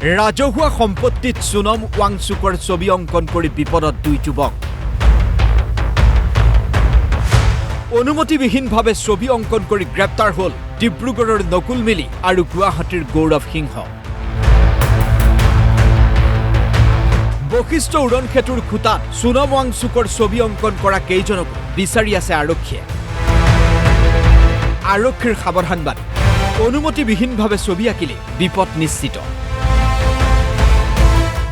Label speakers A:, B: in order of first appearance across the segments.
A: ৰাজহুৱা সম্পত্তিত সোনম ৱাংচুকৰ ছবি অংকন কৰি বিপদত দুই যুৱক। অনুমতিবিহীনভাৱে ছবি অংকন কৰি গ্ৰেপ্তাৰ হ'ল ডিব্ৰুগড়ৰ নকুল মিলি আৰু গুৱাহাটীৰ গৌৰৱ সিংহ। বশিষ্ঠ উৰণ সেতুৰ খুটাত সোনম ৱাংচুকৰ ছবি অংকন কৰা কেইজনকো বিচাৰি আছে আৰক্ষীয়ে। আৰক্ষীৰ সাৱধানবাণী, অনুমতিবিহীনভাৱে ছবি আঁকিলে বিপদ নিশ্চিত।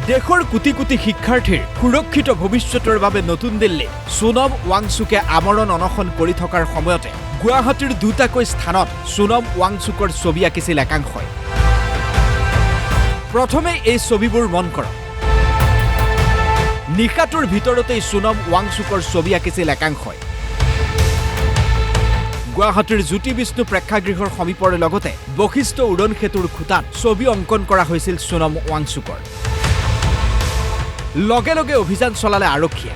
A: দেশৰ কোটি কোটি শিক্ষাৰ্থীৰ সুৰক্ষিত ভৱিষ্যতৰ বাবে নতুন দিল্লীত সোনম ৱাংচুকে আমৰণ অনশন কৰি থকাৰ সময়তে গুৱাহাটীৰ দুটাকৈ স্থানত সোনম ৱাংচুকৰ ছবি আঁকিছিল একাংশই। প্ৰথমে এই ছবিবোৰ মন কৰক। নিশাটোৰ ভিতৰতেই সোনম ৱাংচুকৰ ছবি আঁকিছিল একাংশই। গুৱাহাটীৰ জ্যোতি বিষ্ণু প্ৰেক্ষাগৃহৰ সমীপৰ লগতে বশিষ্ঠ উৰণ সেতুৰ খুটাত ছবি অংকন কৰা হৈছিল সোনম ৱাংচুকৰ। লগে লগে অভিযান চলালে আৰক্ষীয়ে।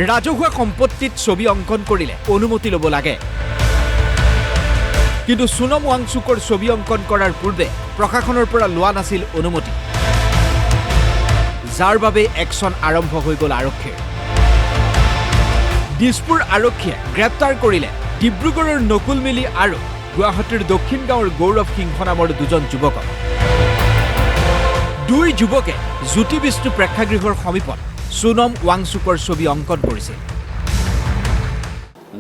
A: ৰাজহুৱা সম্পত্তিত ছবি অংকন কৰিলে অনুমতি ল'ব লাগে, কিন্তু সোনম ৱাংচুকৰ ছবি অংকন কৰাৰ পূৰ্বে প্ৰশাসনৰ পৰা লোৱা নাছিল অনুমতি, যাৰ বাবে একশ্যন আৰম্ভ হৈ গ'ল আৰক্ষীৰ। দিছপুৰ আৰক্ষীয়ে গ্ৰেপ্তাৰ কৰিলে ডিব্ৰুগড়ৰ নকুল মিলি আৰু গুৱাহাটীৰ দক্ষিণ গাঁৱৰ গৌৰৱ সিংহ নামৰ দুজন যুৱকক। দুই যুৱকে জ্যোতি বিষ্ণু প্ৰেক্ষাগৃহৰ সমীপত সোনম ৱাংচুকৰ ছবি অংকন কৰিছিল।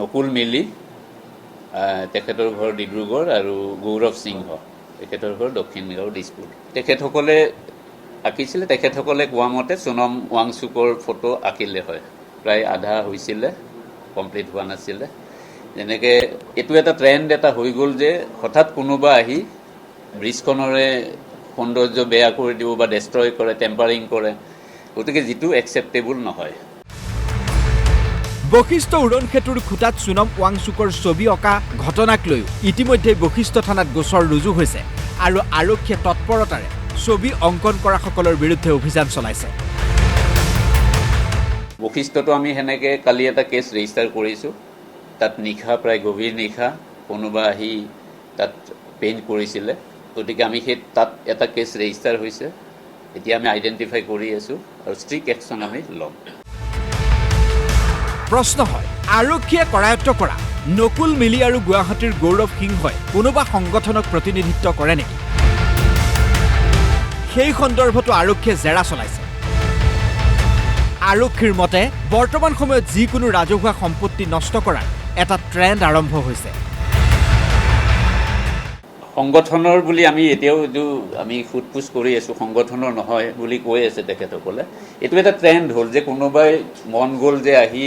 B: নকুল মিলি তেখেতৰ ঘৰ ডিব্ৰুগড় আৰু গৌৰৱ সিংহ তেখেতৰ ঘৰ দক্ষিণ গাঁও দিছপুৰ। তেখেতসকলে আঁকিছিলে, তেখেতসকলে কোৱা মতে সোনম ৱাংচুকৰ ফটো আঁকিলে হয়, প্ৰায় আধা হৈছিলে, কমপ্লিট হোৱা নাছিলে। যেনেকৈ এইটো এটা ট্ৰেণ্ড এটা হৈ গ'ল যে হঠাৎ কোনোবা আহি ব্ৰিজখনৰে সৌন্দৰ্য বেয়া কৰি দিব বা ডেষ্ট্ৰয় কৰে, টেম্পাৰিং কৰে, গতিকে যিটো একচেপ্টেবল নহয়।
A: বশিষ্ঠ উৰণ সেতুৰ খুটাত সোনম ৱাংচুকৰ ছবি অঁকা ঘটনাক লৈ ইতিমধ্যে বশিষ্ঠ থানাত গোচৰ ৰুজু হৈছে আৰু আৰক্ষীয়ে তৎপৰতাৰে ছবি অংকন কৰাসকলৰ বিৰুদ্ধে অভিযান চলাইছে।
B: বশিষ্ঠটো আমি সেনেকৈ কালি এটা কেছ ৰেজিষ্টাৰ কৰিছোঁ। তাত নিশা, প্ৰায় গভীৰ নিশা কোনোবা আহি তাত পেইণ্ট কৰিছিলে, গতিকে আমি তাত এটা কেছ ৰেজিষ্টাৰ হৈছে। এতিয়া আমি আইডেণ্টিফাই কৰি আছোঁ আৰু ষ্ট্ৰিক্ট একশ্যন আমি ল'ম।
A: প্ৰশ্ন হয়, আৰক্ষীয়ে কৰায়ত্ব কৰা নকুল মিলি আৰু গুৱাহাটীৰ গৌৰৱ সিংহই কোনোবা সংগঠনক প্ৰতিনিধিত্ব কৰে নেকি? সেই সন্দৰ্ভতো আৰক্ষীয়ে জেৰা চলাইছে। আৰক্ষীৰ মতে বৰ্তমান সময়ত যিকোনো ৰাজহুৱা সম্পত্তি নষ্ট কৰাৰ এটা ট্ৰেণ্ড আৰম্ভ হৈছে।
B: সংগঠনৰ বুলি আমি এতিয়াও এইটো আমি সোধপোছ কৰি আছোঁ, সংগঠনৰ নহয় বুলি কৈ আছে তেখেতসকলে। এইটো এটা ট্ৰেণ্ড হ'ল যে কোনোবাই মন গ'ল যে আহি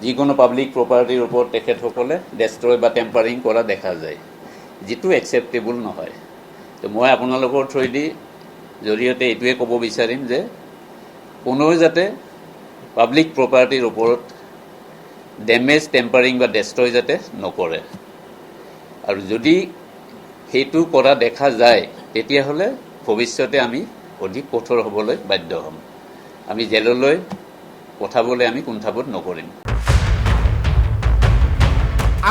B: যিকোনো পাব্লিক প্ৰপাৰ্টিৰ ওপৰত তেখেতসকলে ডেষ্ট্ৰয় বা টেম্পাৰিং কৰা দেখা যায়, যিটো একচেপ্টেবল নহয়। তো মই আপোনালোকৰ থ্ৰুৱেদি জৰিয়তে এইটোৱে ক'ব বিচাৰিম যে কোনেও যাতে পাব্লিক প্ৰপাৰ্টিৰ ওপৰত ডেমেজ, টেম্পাৰিং বা ডেষ্ট্ৰয় যাতে নকৰে, আৰু যদি সেইটো কৰা দেখা যায় তেতিয়াহ'লে ভৱিষ্যতে আমি অধিক কঠোৰ হ'বলৈ বাধ্য হ'ম। আমি জেললৈ পঠাবলৈ আমি কুণ্ঠাবোধ নকৰিম।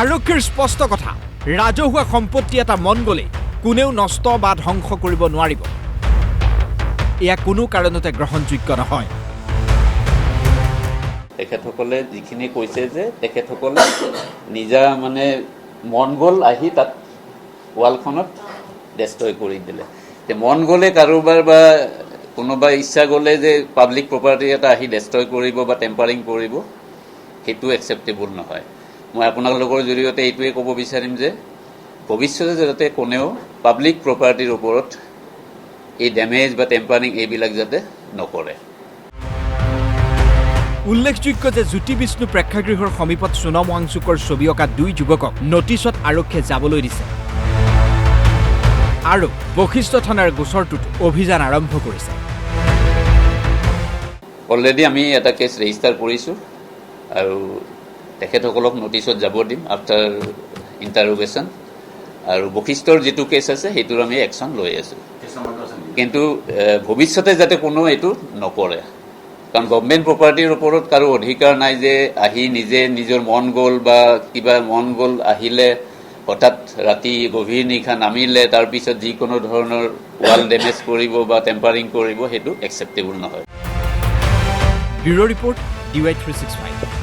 A: আৰক্ষীৰ স্পষ্ট কথা, ৰাজহুৱা সম্পত্তি এটা মন গ'লেই কোনেও নষ্ট বা ধ্বংস কৰিব নোৱাৰিব। এয়া কোনো কাৰণতে গ্ৰহণযোগ্য নহয়।
B: তেখেতসকলে যিখিনি কৈছে যে তেখেতসকলে নিজা মন গ'ল আহি তাত ৱালখনত ডেষ্ট্ৰয় কৰি দিলে। মন গ'লে কাৰোবাৰ বা কোনোবা ইচ্ছা গ'লে যে পাব্লিক প্ৰপাৰ্টি এটা আহি ডেষ্ট্ৰয় কৰিব বা টেম্পাৰিং কৰিব, সেইটো একচেপ্টেবল নহয়। মই আপোনালোকৰ জৰিয়তে এইটোৱে ক'ব বিচাৰিম যে ভৱিষ্যতে যাতে কোনেও পাব্লিক প্ৰপাৰ্টিৰ ওপৰত এই ডেমেজ বা টেম্পাৰিং এইবিলাক যাতে নকৰে।
A: উল্লেখযোগ্য যে জ্যোতি বিষ্ণু প্ৰেক্ষাগৃহৰ সমীপত সোনম ৱাংচুকৰ ছবি অঁকা দুই যুৱকক নটিছত আৰক্ষীয়ে যাবলৈ দিছে আৰু বশিষ্ঠ থানাৰ গোচৰটোত অভিযান আৰম্ভ কৰিছে।
B: অলৰেডি আমি এটা কেছ ৰেজিষ্টাৰ কৰিছোঁ আৰু তেখেতসকলক নটিছত যাব দিম আফটাৰ ইণ্টাৰোগেশ্যন। আৰু বশিষ্ঠৰ যিটো কেছ আছে সেইটোৰ আমি একশ্যন লৈ আছোঁ, কিন্তু ভৱিষ্যতে যাতে কোনো এইটো নকৰে। কাৰণ গভৰ্ণমেণ্ট প্ৰপাৰ্টিৰ ওপৰত কাৰো অধিকাৰ নাই যে আহি নিজে নিজৰ মন গ'ল বা কিবা মন গ'ল আহিলে হঠাৎ ৰাতি গভীৰ নিশা নামিলে তাৰপিছত যিকোনো ধৰণৰ ৱাল ডেমেজ কৰিব বা টেম্পাৰিং কৰিব সেইটো একচেপ্টেবল নহয়।
A: Bureau' report DY365।